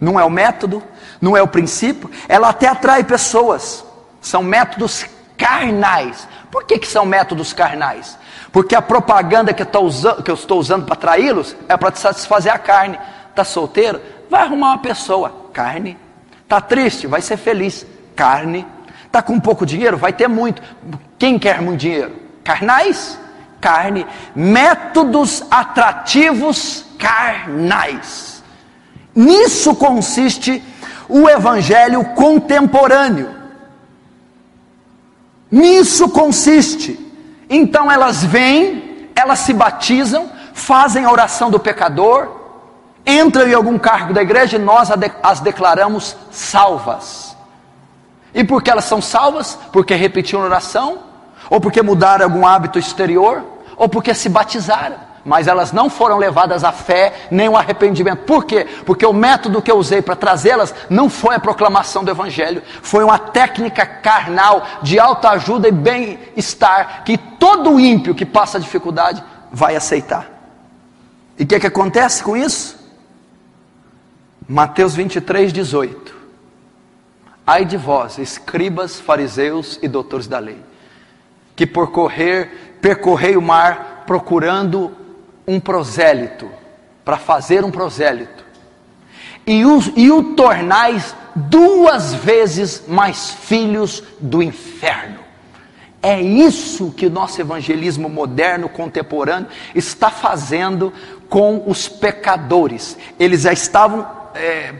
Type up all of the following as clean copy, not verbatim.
Não é o método, não é o princípio. Ela até atrai pessoas. São métodos carnais. Por que são métodos carnais? Porque a propaganda que eu estou usando para atraí-los é para te satisfazer a carne. Está solteiro? Vai arrumar uma pessoa. Carne. Está triste? Vai ser feliz. Carne. Está com pouco dinheiro? Vai ter muito. Quem quer muito dinheiro? Carnais? Carne. Métodos atrativos carnais. Nisso consiste o evangelho contemporâneo. Nisso consiste. Então elas vêm, elas se batizam, fazem a oração do pecador, entram em algum cargo da igreja e nós as declaramos salvas. E por que elas são salvas? Porque repetiram a oração, ou porque mudaram algum hábito exterior, ou porque se batizaram. Mas elas não foram levadas à fé, nem ao arrependimento. Por quê? Porque o método que eu usei para trazê-las não foi a proclamação do evangelho. Foi uma técnica carnal de autoajuda e bem-estar, que todo ímpio que passa dificuldade vai aceitar. E o que acontece com isso? Mateus 23, 18. Ai de vós, escribas, fariseus e doutores da lei, que percorrei o mar procurando um prosélito, para fazer um prosélito, e o tornais 2 vezes mais filhos do inferno. É isso que o nosso evangelismo moderno, contemporâneo, está fazendo com os pecadores. Eles já estavam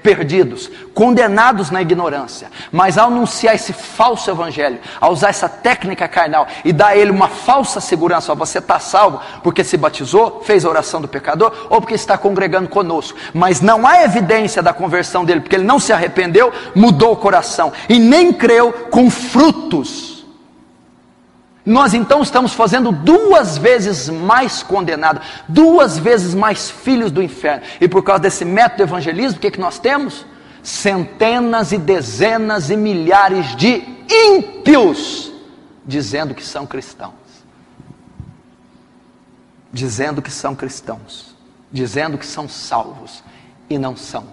perdidos, condenados na ignorância, mas ao anunciar esse falso evangelho, ao usar essa técnica carnal e dar a ele uma falsa segurança: ó, você está salvo porque se batizou, fez a oração do pecador, ou porque está congregando conosco, mas não há evidência da conversão dele, porque ele não se arrependeu, mudou o coração e nem creu com frutos. Nós então estamos fazendo 2 vezes mais condenados, 2 vezes mais filhos do inferno. E por causa desse método de evangelismo, o que nós temos? Centenas e dezenas e milhares de ímpios dizendo que são cristãos. Dizendo que são cristãos. Dizendo que são salvos. E não são.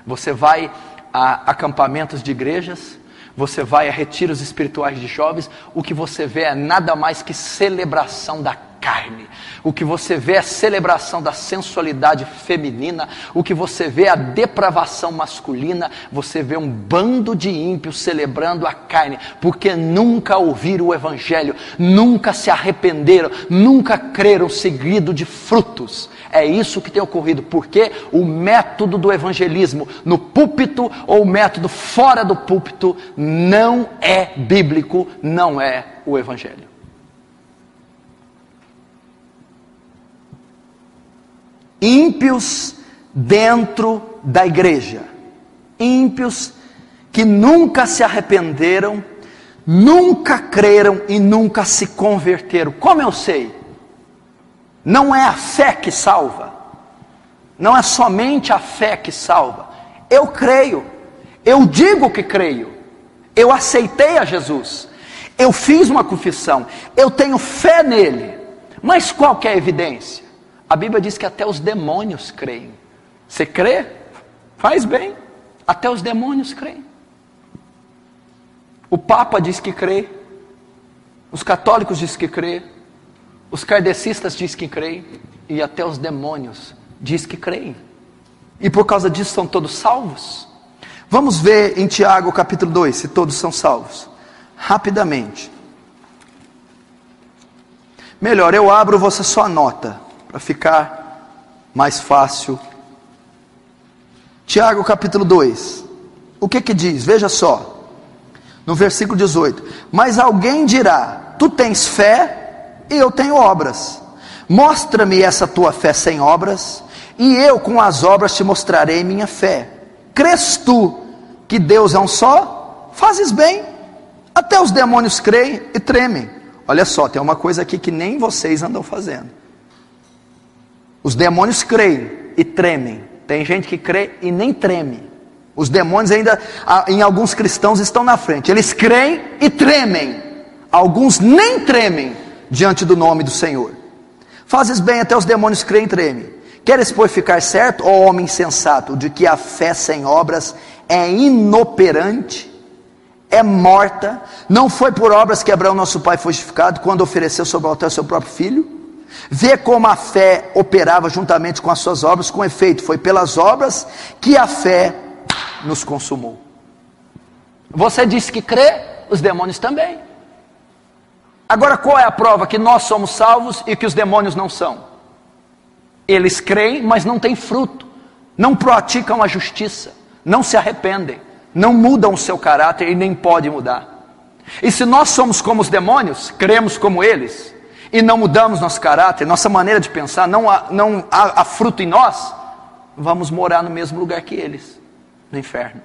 Você vai a acampamentos de igrejas, você vai a retiros espirituais de jovens, o que você vê é nada mais que celebração da carne. O que você vê é a celebração da sensualidade feminina. O que você vê é a depravação masculina. Você vê um bando de ímpios celebrando a carne, porque nunca ouviram o evangelho, nunca se arrependeram, nunca creram, seguido de frutos. É isso que tem ocorrido, porque o método do evangelismo no púlpito ou o método fora do púlpito não é bíblico, não é o evangelho. Ímpios dentro da igreja, ímpios que nunca se arrependeram, nunca creram e nunca se converteram. Como eu sei? Não é a fé que salva, não é somente a fé que salva. Eu creio, eu digo que creio, eu aceitei a Jesus, eu fiz uma confissão, eu tenho fé nele, mas qual que é a evidência? A Bíblia diz que até os demônios creem. Você crê? Faz bem, até os demônios creem. O Papa diz que crê, os católicos dizem que crê, os kardecistas dizem que creem, e até os demônios dizem que creem. E por causa disso são todos salvos? Vamos ver em Tiago capítulo 2, se todos são salvos. Rapidamente. Melhor, eu abro, você só anota, para ficar mais fácil. Tiago capítulo 2. O que diz? Veja só. No versículo 18. Mas alguém dirá: tu tens fé e eu tenho obras. Mostra-me essa tua fé sem obras, e eu com as obras te mostrarei minha fé. Crês tu que Deus é um só? Fazes bem. Até os demônios creem e tremem. Olha só, tem uma coisa aqui que nem vocês andam fazendo. Os demônios creem e tremem. Tem gente que crê e nem treme. Os demônios ainda, em alguns cristãos, estão na frente. Eles creem e tremem. Alguns nem tremem diante do nome do Senhor. Fazes bem, até os demônios creem e tremem. Queres, pois, ficar certo, ó homem insensato, de que a fé sem obras é inoperante, é morta? Não foi por obras que Abraão, nosso pai, foi justificado, quando ofereceu sobre o altar seu próprio filho? Vê como a fé operava juntamente com as suas obras, com efeito, foi pelas obras que a fé nos consumou. Você disse que crê, os demônios também. Agora, qual é a prova que nós somos salvos e que os demônios não são? Eles creem, mas não têm fruto, não praticam a justiça, não se arrependem, não mudam o seu caráter e nem podem mudar. E se nós somos como os demônios, cremos como eles, e não mudamos nosso caráter, nossa maneira de pensar, não há fruto em nós, vamos morar no mesmo lugar que eles, no inferno.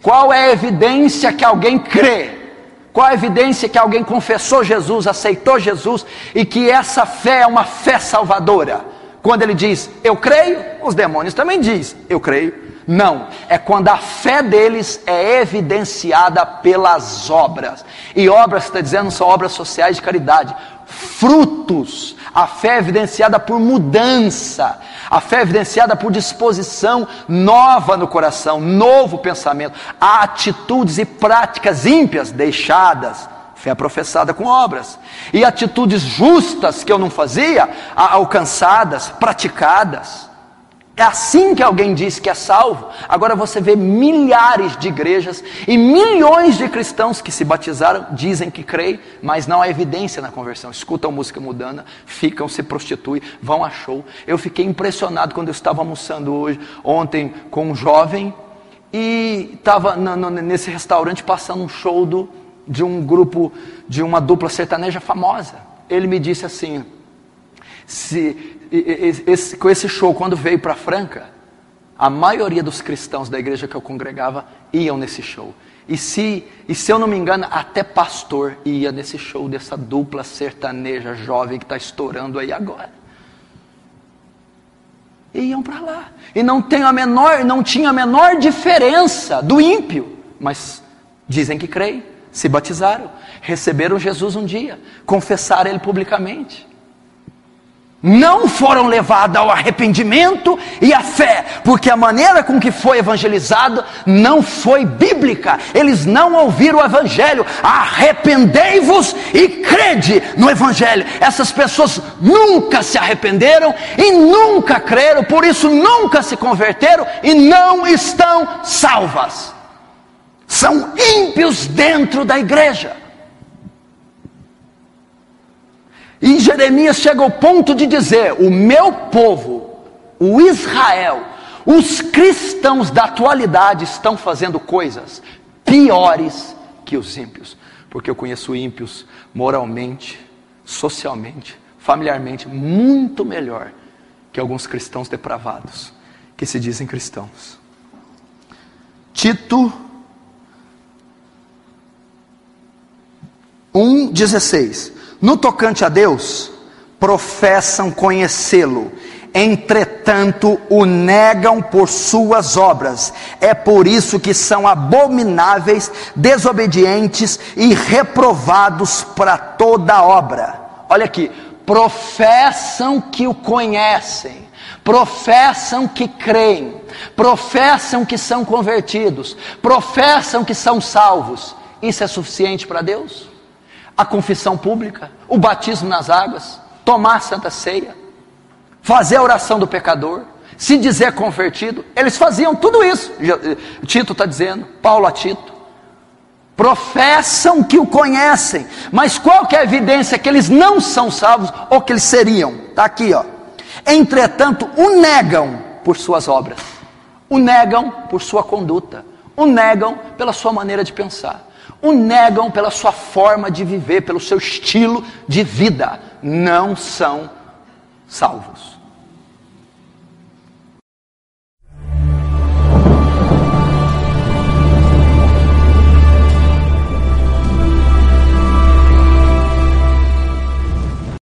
Qual é a evidência que alguém crê? Qual a evidência que alguém confessou Jesus, aceitou Jesus, e que essa fé é uma fé salvadora? Quando ele diz, eu creio, os demônios também dizem, eu creio. Não, é quando a fé deles é evidenciada pelas obras. E obras, está dizendo, são obras sociais de caridade. Frutos. A fé é evidenciada por mudança. A fé é evidenciada por disposição nova no coração, novo pensamento. Há atitudes e práticas ímpias deixadas. Fé professada com obras. E atitudes justas que eu não fazia, alcançadas, praticadas. É assim que alguém diz que é salvo. Agora você vê milhares de igrejas e milhões de cristãos que se batizaram, dizem que creem, mas não há evidência na conversão. Escutam música mundana, ficam, se prostituem, vão a show. Eu fiquei impressionado quando eu estava almoçando ontem com um jovem e estava nesse restaurante passando um show de um grupo, de uma dupla sertaneja famosa. Ele me disse assim, com esse show, quando veio para Franca, a maioria dos cristãos da igreja que eu congregava iam nesse show. E se eu não me engano, até pastor ia nesse show dessa dupla sertaneja jovem que está estourando aí agora. E iam para lá. E não tinha a menor diferença do ímpio. Mas dizem que creem, se batizaram, receberam Jesus um dia, confessaram ele publicamente. Não foram levados ao arrependimento e à fé, porque a maneira com que foi evangelizado não foi bíblica. Eles não ouviram o evangelho. Arrependei-vos e crede no evangelho. Essas pessoas nunca se arrependeram e nunca creram, por isso nunca se converteram e não estão salvas. São ímpios dentro da igreja. E Jeremias chega ao ponto de dizer, o meu povo, o Israel, os cristãos da atualidade estão fazendo coisas piores que os ímpios. Porque eu conheço ímpios moralmente, socialmente, familiarmente, muito melhor que alguns cristãos depravados, que se dizem cristãos. Tito 1,16. No tocante a Deus, professam conhecê-lo, entretanto o negam por suas obras. É por isso que são abomináveis, desobedientes e reprovados para toda obra. Olha aqui, professam que o conhecem, professam que creem, professam que são convertidos, professam que são salvos. Isso é suficiente para Deus? A confissão pública, o batismo nas águas, tomar a santa ceia, fazer a oração do pecador, se dizer convertido, eles faziam tudo isso. Tito está dizendo, Paulo a Tito, professam que o conhecem, mas qual que é a evidência que eles não são salvos, ou que eles seriam? Está aqui, ó. Entretanto, o negam por suas obras, o negam por sua conduta, o negam pela sua maneira de pensar, o negam pela sua forma de viver, pelo seu estilo de vida. Não são salvos.